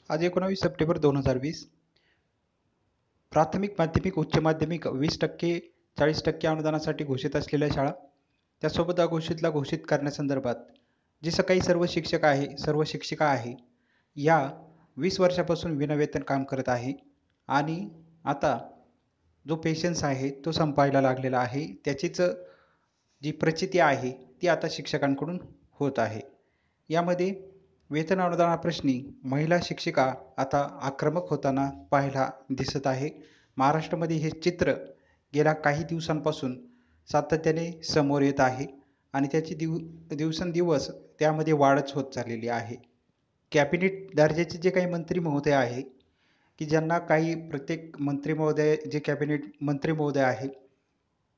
आज 19 सप्टेंबर 2020 प्राथमिक, माध्यमिक, उच्च माध्यमिक 20% 40% अनुदानासाठी घोषित असलेल्या शाळा, त्यासोबत अघोषितला घोषित करण्यासंदर्भात जे काही सर्व शिक्षक आहे, सर्व शिक्षिका आहे, या 20 वर्षापासून विनावेतन काम करत आहे आणि आता जो पेशन्स आहे तो संपायला लागलेला आहे. त्याचीच जी प्रचिती आहे ती आता शिक्षकांकडून होत आहे. यामध्ये वेतन अनुदानाप्रश्नी महिला शिक्षिका आता आक्रमक होताना पाहायला दिसत आहे. महाराष्ट्रामध्ये हे चित्र गेल्या काही दिवसांपासून सातत्याने समोर येत आहे आणि त्याची दिवसेंदिवस त्यामध्ये वाढच होत चाललेली आहे. कॅबिनेट दर्जाचे जे काही मंत्री महोदय आहे, की ज्यांना काही प्रत्येक मंत्री महोदय जे कॅबिनेट मंत्री महोदय आहे,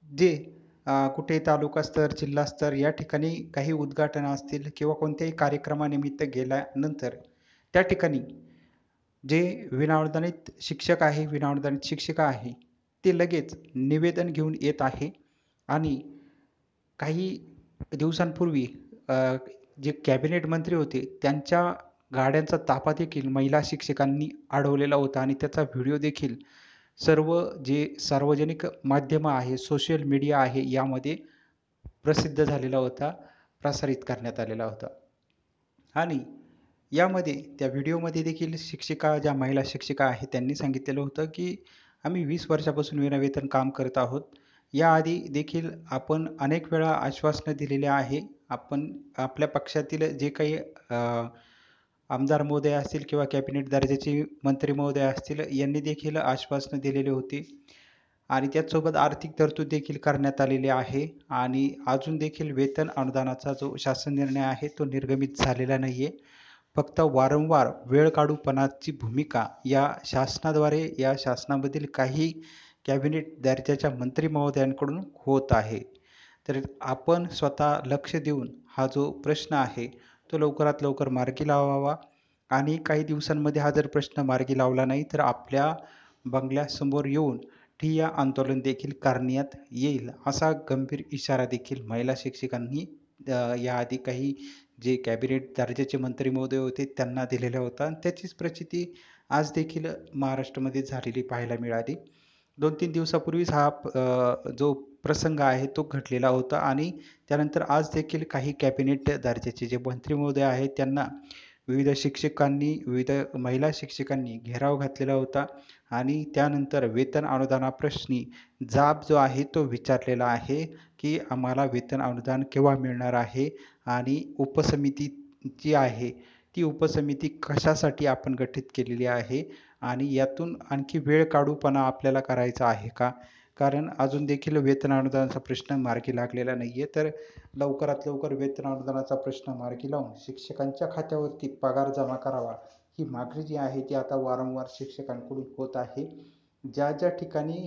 जे कुठे तालुका स्तर, जिल्हा स्तर या ठिकाणी काही उद्घाटनं असतील किंवा कोणत्याही कार्यक्रमानिमित्त गेल्यानंतर त्या ठिकाणी जे विनाअनुदानित शिक्षक आहे, विनाअनुदानित शिक्षिका आहे, ते लगेच निवेदन घेऊन येत आहे आणि काही दिवसांपूर्वी अ, जे कॅबिनेट मंत्री होते त्यांच्या गाड्यांचा ताफा देखील महिला शिक्षकांनी अडवलेला होता आणि त्याचा व्हिडिओ देखील सर्व जे सार्वजनिक माध्यमं आहे, सोशल मीडिया आहे, यामध्ये प्रसिद्ध झालेला होता, प्रसारित करण्यात आलेला होता. आणि यामध्ये त्या व्हिडिओमध्ये देखील शिक्षिका, ज्या महिला शिक्षिका आहेत, त्यांनी सांगितलेलं होतं, की आम्ही 20 वर्षापासून विनावेतन काम करत आहोत. याआधी देखील आपण अनेक वेळा आश्वासनं दिलेली आहे. आपण आपल्या पक्षातील जे काही आमदार महोदय असतील किंवा कॅबिनेट दर्जाचे मंत्री महोदय असतील, यांनी देखील आश्वासनं दिलेली होती आणि त्याचसोबत आर्थिक तरतूद देखील करण्यात आलेली आहे आणि अजून देखील वेतन अनुदानाचा जो शासन निर्णय आहे, तो निर्गमित झालेला नाहीये. फक्त वारंवार वेळकाढूपणाची भूमिका या शासनाद्वारे, या शासनामधील काही कॅबिनेट दर्जाच्या मंत्री महोदयांकडून होत आहे. तर आपण स्वतः लक्ष देऊन हा जो प्रश्न आहे, तो लवकरात लवकर मार्गी लावावा आणि काही दिवसांमध्ये हा जर प्रश्न मार्गी लावला नाही, तर आपल्या बंगल्यासमोर येऊन ठिय्या आंदोलन देखील करण्यात येईल, असा गंभीर इशारा देखील महिला शिक्षकांनी याआधी काही जे कॅबिनेट दर्जाचे मंत्री महोदय होते त्यांना दिलेला होता आणि त्याचीच प्रचिती आज देखील महाराष्ट्रामध्ये झालेली पाहायला मिळाली. 2-3 दिवसापूर्वीच हा जो प्रसंग आहे तो घडलेला होता आणि त्यानंतर आज देखील काही कॅबिनेट दर्जाचे जे मंत्री महोदय आहेत त्यांना विविध शिक्षकांनी, विविध महिला शिक्षकांनी घेराव घातलेला होता आणि त्यानंतर वेतन अनुदानाप्रश्नी जाब जो आहे तो विचारलेला आहे, की आम्हाला वेतन अनुदान केव्हा मिळणार आहे आणि उपसमिती जी आहे, ती उपसमिती कशासाठी आपण गठीत केलेली आहे आणि यातून आणखी वेळ काढूपणा आपल्याला करायचा आहे का? कारण अजून देखील वेतन अनुदानाचा प्रश्न मार्गी लागलेला नाहीये. तर लवकरात लवकर वेतन अनुदानाचा प्रश्न मार्गी लावून शिक्षकांच्या खात्यावरती पगार जमा करावा, ही मागणी जी आहे ती आता वारंवार शिक्षकांकडून होत आहे. ज्या ठिकाणी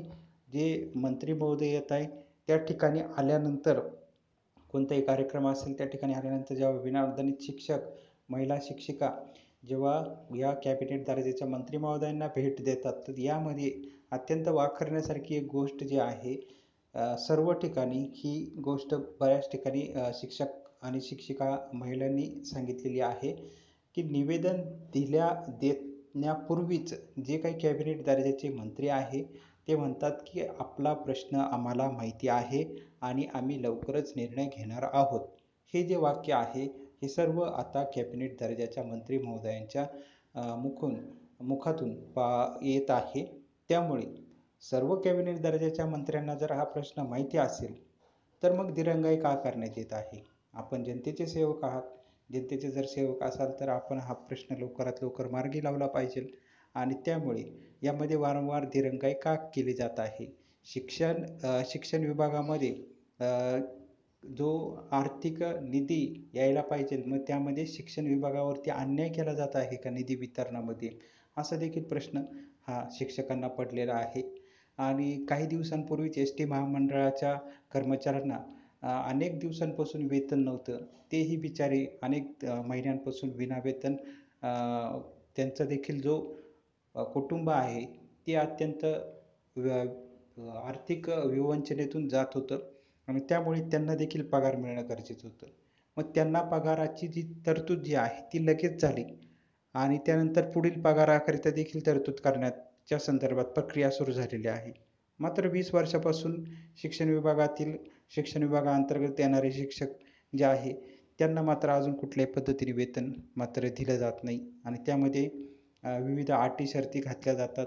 जे मंत्री महोदय येत आहे, त्या ठिकाणी आल्यानंतर कोणताही कार्यक्रम असेल त्या ठिकाणी आल्यानंतर जेव्हा विनाअनुदानित शिक्षक, महिला शिक्षिका जेव्हा या कॅबिनेट दर्जाच्या मंत्री महोदयांना भेट देतात, तर यामध्ये अत्यंत वाखाणण्यासारखी एक गोष्ट जी आहे, सर्व ठिकाणी ही गोष्ट बऱ्याच ठिकाणी शिक्षक आणि शिक्षिका महिलांनी सांगितलेली आहे, की निवेदन देण्यापूर्वीच जे काही कॅबिनेट दर्जाचे मंत्री आहे, ते म्हणतात, की आपला प्रश्न आम्हाला माहिती आहे आणि आम्ही लवकरच निर्णय घेणार आहोत. हे जे वाक्य आहे, हे सर्व आता कॅबिनेट दर्जाच्या मंत्री महोदयांच्या मुखातून येत आहे. त्यामुळे सर्व कॅबिनेट दर्जाच्या मंत्र्यांना जर हा प्रश्न माहिती असेल, तर मग दिरंगाई का करण्यात येत आहे? आपण जनतेचे सेवक आहात. जनतेचे जर सेवक असाल, तर आपण हा प्रश्न लवकरात लवकर मार्गी लावला पाहिजे आणि त्यामुळे यामध्ये वारंवार दिरंगाई का केली जात आहे? शिक्षण विभागामध्ये जो आर्थिक निधी यायला पाहिजे, मग त्यामध्ये शिक्षण विभागावरती अन्याय केला जात आहे का निधी वितरणामध्ये? असा देखील प्रश्न हा शिक्षकांना पडलेला आहे. आणि काही दिवसांपूर्वीच एस-टी महामंडळाच्या कर्मचाऱ्यांना अनेक दिवसांपासून वेतन नव्हतं. तेही बिचारे अनेक महिन्यांपासून विनावेतन त्यांचा देखील जो कुटुंब आहे, ते अत्यंत आर्थिक विवंचनेतून जात होतं आणि त्यामुळे त्यांना देखील पगार मिळणं गरजेचं होतं. मग त्यांना पगाराची जी तरतूद जी आहे ती लगेच झाली आणि त्यानंतर पुढील पगाराकरिता देखील तरतूद करण्याच्या संदर्भात प्रक्रिया सुरू झालेली आहे. मात्र 20 वर्षापासून शिक्षण विभागाअंतर्गत येणारे शिक्षक जे आहे त्यांना मात्र अजून कुठल्याही पद्धतीने वेतन मात्र दिलं जात नाही आणि त्यामध्ये विविध अटी शर्ती घातल्या जातात.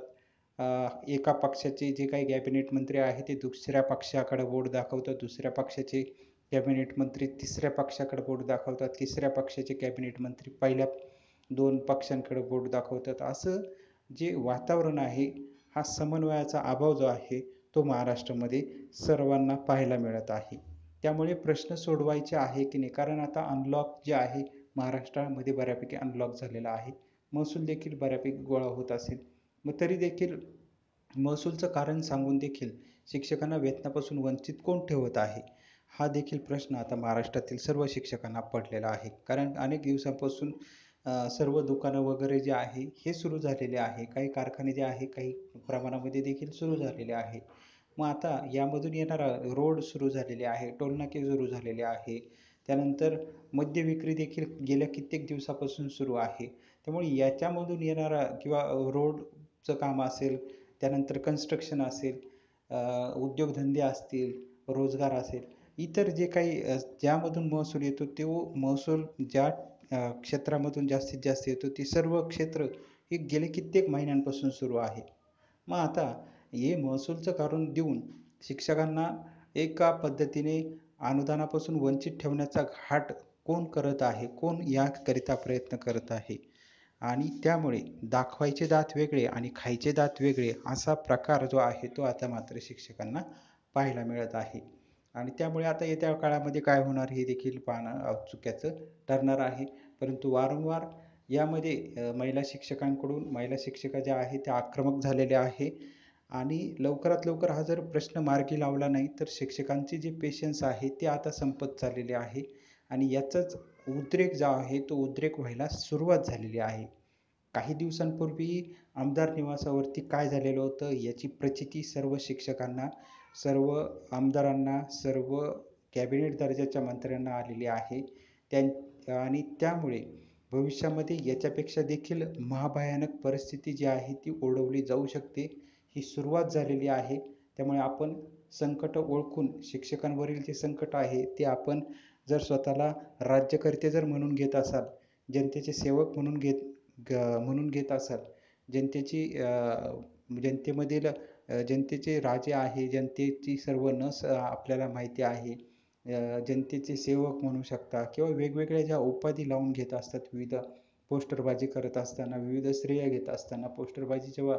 एका पक्षाचे जे काही कॅबिनेट मंत्री आहेत ते दुसऱ्या पक्षाकडे बोट दाखवतात. दुसऱ्या पक्षाचे कॅबिनेट मंत्री तिसऱ्या पक्षाकडे बोट दाखवतात. तिसऱ्या पक्षाचे कॅबिनेट मंत्री पहिल्या 2 पक्षांकडे बोट दाखवतात. असं जे वातावरण आहे, हा समन्वयाचा अभाव जो आहे, तो महाराष्ट्रामध्ये सर्वांना पाहायला मिळत आहे. त्यामुळे प्रश्न सोडवायचे आहे की नाही? कारण आता अनलॉक जे आहे, महाराष्ट्रामध्ये बऱ्यापैकी अनलॉक झालेला आहे. महसूल देखील बऱ्यापैकी गोळा होत असेल. मग तरी देखील महसूलचं कारण सांगून देखील शिक्षकांना वेतनापासून वंचित कोण ठेवत आहे? हा देखील प्रश्न आता महाराष्ट्रातील सर्व शिक्षकांना पडलेला आहे. कारण अनेक दिवसांपासून सर्व दुकानं वगैरे जे आहे हे सुरू झालेले आहे. काही कारखाने जे आहे काही प्रमाणामध्ये देखील सुरू झालेले आहे. मग आता यामधून येणारा रोड सुरू झालेले आहे, टोलनाके सुरू झालेले आहे. त्यानंतर मद्य विक्री देखील गेल्या कित्येक दिवसापासून सुरू आहे. त्यामुळे याच्यामधून येणारा किंवा रोडचं काम असेल, त्यानंतर कन्स्ट्रक्शन असेल, उद्योगधंदे असतील, रोजगार असेल, इतर जे काही ज्यामधून महसूल येतो तो महसूल ज्या क्षेत्रामधून जास्तीत जास्त येतो ते सर्व क्षेत्र हे गेले कित्येक महिन्यांपासून सुरू आहे. मग आता हे महसूलचं कारण देऊन शिक्षकांना एका पद्धतीने अनुदानापासून वंचित ठेवण्याचा घाट कोण करत आहे? कोण याकरिता प्रयत्न करत आहे? आणि त्यामुळे दाखवायचे दात वेगळे आणि खायचे दात वेगळे असा प्रकार जो आहे तो आता मात्र शिक्षकांना पाहायला मिळत आहे. आणि त्यामुळे आता येत्या काळामध्ये काय होणार हे देखील पाहणं औत्सुक्याचं ठरणार आहे. परंतु वारंवार यामध्ये महिला शिक्षिका ज्या आहेत त्या आक्रमक झालेल्या आहे आणि लवकरात लवकर हा जर प्रश्न मार्गी लावला नाही तर शिक्षकांचे जे पेशन्स आहे ते आता संपत चाललेले आहे आणि याचाच उद्रेक जो आहे तो उद्रेक व्हायला सुरुवात झालेली आहे. काही दिवसांपूर्वी आमदार निवासावरती काय झालेलं होतं याची प्रचिती सर्व शिक्षकांना, सर्व आमदारांना, सर्व कॅबिनेट दर्जाच्या मंत्र्यांना आलेली आहे. आणि त्यामुळे भविष्यामध्ये याच्यापेक्षा देखील महाभयानक परिस्थिती जी आहे ती ओढवली जाऊ शकते. ही सुरुवात झालेली आहे. त्यामुळे आपण संकट ओळखून शिक्षकांवरील जे संकट आहे ते आपण जर स्वतःला राज्यकर्ते जर म्हणून घेत असाल, जनतेचे सेवक म्हणून घेत असाल, जनतेमधील जनतेचे राजे आहे, जनतेची सर्व नस आपल्याला माहिती आहे, जनतेचे सेवक म्हणू शकता किंवा वेगवेगळ्या ज्या उपाधी लावून घेत असतात विविध पोस्टरबाजी करत असताना, विविध श्रेय घेत असताना पोस्टरबाजी जेव्हा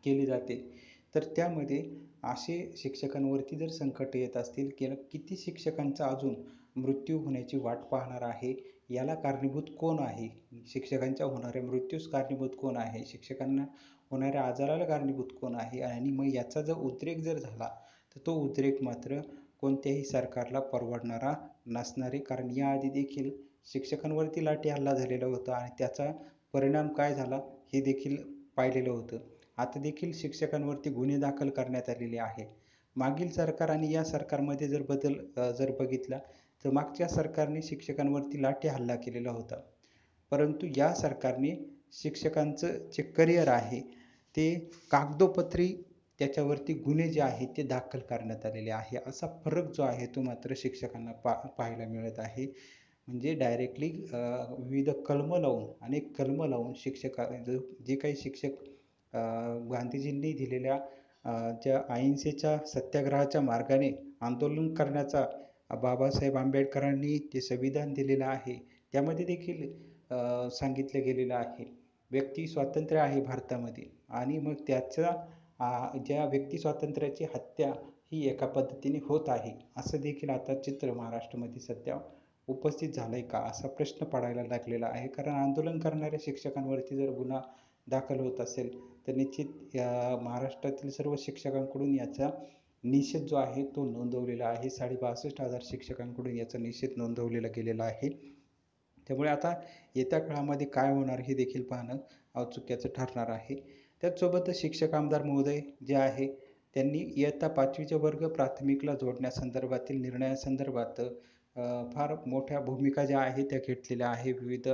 केली जाते, तर त्यामध्ये असे शिक्षकांवरती जर संकट येत असतील, किती शिक्षकांचा अजून मृत्यू होण्याची वाट पाहणार आहे? याला कारणीभूत कोण आहे? शिक्षकांच्या होणाऱ्या मृत्यूस कारणीभूत कोण आहे? शिक्षकांना होणाऱ्या आजाराला कारणीभूत कोण आहे? आणि मग याचा जर उद्रेक जर झाला, तर तो उद्रेक मात्र कोणत्याही सरकारला परवडणारा नसणार आहे. कारण याआधी देखील शिक्षकांवरती लाठी हल्ला झालेला होता आणि त्याचा परिणाम काय झाला हे देखील पाहिलेलं होतं. आता देखील शिक्षकांवरती गुन्हे दाखल करण्यात आलेले आहे. मागील सरकार आणि या सरकारमध्ये जर बदल जर बघितला तर मागच्या सरकारने शिक्षकांवरती लाठी हल्ला केलेला होता. परंतु या सरकारने शिक्षकांचं जे करिअर आहे ते कागदोपत्री त्याच्यावरती गुन्हे जे आहेत ते दाखल करण्यात आलेले आहे. असा फरक जो आहे तो मात्र शिक्षकांना पाहायला मिळत आहे. म्हणजे डायरेक्टली अनेक कलमं लावून जे काही शिक्षक गांधीजींनी दिलेल्या ज्या अहिंसेच्या सत्याग्रहाच्या मार्गाने आंदोलन करण्याचा बाबासाहेब आंबेडकरांनी ते संविधान दिलेलं आहे. त्यामध्ये देखील सांगितलं गेलेलं आहे. व्यक्ती स्वातंत्र्य आहे भारतामध्ये आणि मग ज्या व्यक्ती स्वातंत्र्याची हत्या ही एका पद्धतीने होत आहे, असं देखील आता चित्र महाराष्ट्रामध्ये सध्या उपस्थित झालंय का असा प्रश्न पडायला लागलेला आहे. कारण आंदोलन करणाऱ्या शिक्षकांवरती जर गुन्हा दाखल होत असेल तर निश्चित महाराष्ट्रातील सर्व शिक्षकांकडून याचा निषेध जो आहे तो नोंदवलेला आहे. 62,500 शिक्षकांकडून याचा निषेध नोंदवलेला गेलेला आहे. त्यामुळे आता येत्या काळामध्ये काय होणार हे देखील पाहणं औत्सुक्याचं ठरणार आहे. त्याचसोबतच शिक्षक आमदार महोदय जे आहे त्यांनी इयत्ता 5वीचे वर्ग प्राथमिकला जोडण्यासंदर्भातील निर्णयासंदर्भात फार मोठ्या भूमिका ज्या आहेत त्या घेतलेल्या आहे. विविध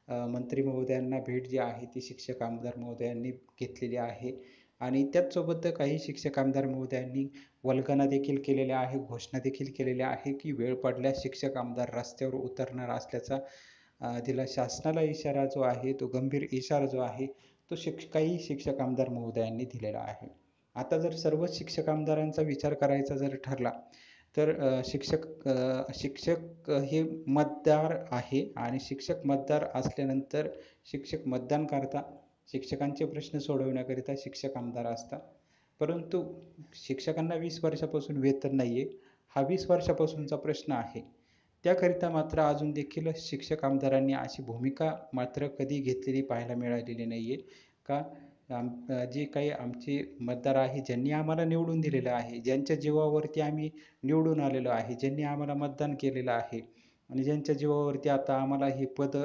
मंत्री महोदयांना भेट जी आहे ती शिक्षक आमदार महोदयांनी घेतलेली आहे आणि त्याचसोबत काही शिक्षक आमदार महोदयांनी वल्गना देखील केलेल्या आहे, घोषणा देखील केलेल्या आहे, की वेळ पडल्यास शिक्षक आमदार रस्त्यावर उतरणार असल्याचा दिला शासनाला इशारा जो आहे, तो गंभीर इशारा जो आहे, तो काही शिक्षक आमदार महोदयांनी दिलेला आहे. आता जर सर्वच शिक्षक आमदारांचा विचार करायचा जर ठरला, तर शिक्षक हे मतदार आहे आणि शिक्षक मतदार असल्यानंतर शिक्षक मतदान करता, शिक्षकांचे प्रश्न सोडवण्याकरिता शिक्षक आमदार असतात. परंतु शिक्षकांना 20 वर्षापासून वेतन नाही आहे. हा 20 वर्षापासूनचा प्रश्न आहे. त्याकरिता मात्र अजून देखील शिक्षक आमदारांनी अशी भूमिका मात्र कधी घेतलेली पाहायला मिळालेली नाही आहे. का जे काही आमचे मतदार आहे, ज्यांनी आम्हाला निवडून दिलेलं आहे, ज्यांच्या जीवावरती आम्ही निवडून आलेलो आहे, ज्यांनी आम्हाला मतदान केलेलं आहे आणि ज्यांच्या जीवावरती आता आम्हाला हे पद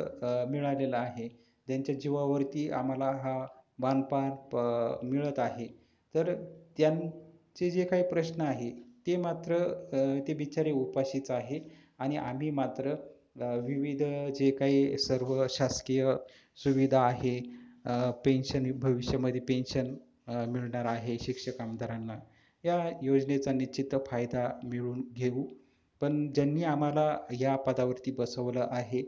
मिळालेलं आहे, ज्यांच्या जीवावरती आम्हाला हा मानपान मिळत आहे. तर त्यांचे जे काही प्रश्न आहे, ते मात्र ते बिचारे उपाशीच आहे आणि आम्ही मात्र विविध जे काही सर्व शासकीय सुविधा आहे, पेन्शन भविष्यामध्ये पेन्शन मिळणार आहे शिक्षक आमदारांना. या योजनेचा निश्चित फायदा मिळवून घेऊ. पण ज्यांनी आम्हाला या पदावरती बसवलं आहे,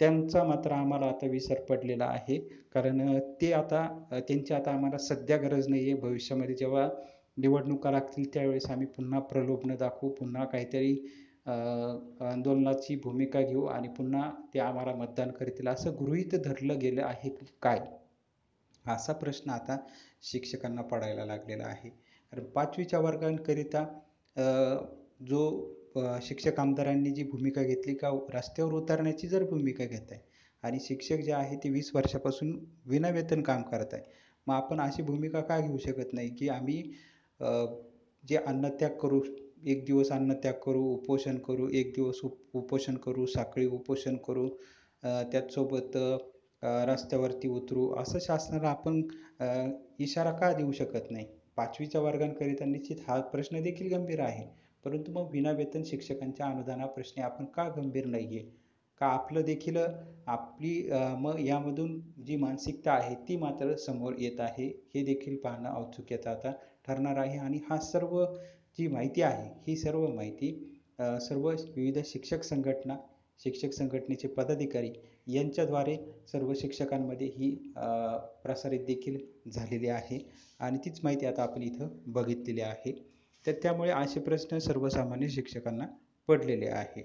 त्यांचा मात्र आम्हाला आता विसर पडलेला आहे. कारण ते आता त्यांची आता आम्हाला सध्या गरज नाही आहे. भविष्यामध्ये जेव्हा निवडणुका लागतील त्यावेळेस आम्ही पुन्हा प्रलोभनं दाखवू, पुन्हा काहीतरी आंदोलनाची भूमिका घेऊ आणि पुन्हा ते आम्हाला मतदान करतील असं गृहीत धरलं गेलं आहे की काय? असा प्रश्न आता शिक्षकांना पडायला लागलेला आहे. कारण 5वीच्या वर्गांकरिता अ, जो शिक्षक आमदारांनी जी भूमिका घेतली का रस्त्यावर उतरण्याची जर भूमिका घेत आहे आणि शिक्षक जे आहे ते 20 वर्षापासून विनावेतन काम करत आहे. मग आपण अशी भूमिका का घेऊ शकत नाही, की आम्ही अ, जे अन्नत्याग करू, एक दिवस अन्नत्याग करू, उपोषण करू, एक दिवस उपोषण करू, साखळी उपोषण करू, त्याचसोबत रस्त्यावरती उतरू, असं शासनाला आपण अ, इशारा का देऊ शकत नाही? 5वीच्या वर्गांकरिता निश्चित हा प्रश्न देखील गंभीर आहे. परंतु मग विनावेतन शिक्षकांच्या अनुदानाप्रश्नी आपण का गंभीर नाही आहे? का आपलं देखील आपली मग यामधून जी मानसिकता आहे ती मात्र समोर येत आहे. हे देखील पाहणं औत्सुक्याचं आता ठरणार आहे आणि हा सर्व जी माहिती आहे, ही सर्व माहिती सर्व विविध शिक्षक संघटना, शिक्षक संघटनेचे पदाधिकारी यांच्याद्वारे सर्व शिक्षकांमध्ये ही प्रसारित देखील झालेली आहे आणि तीच माहिती आता आपण इथं बघितलेली आहे. तर त्यामुळे असे प्रश्न सर्वसामान्य शिक्षकांना पडलेले आहे.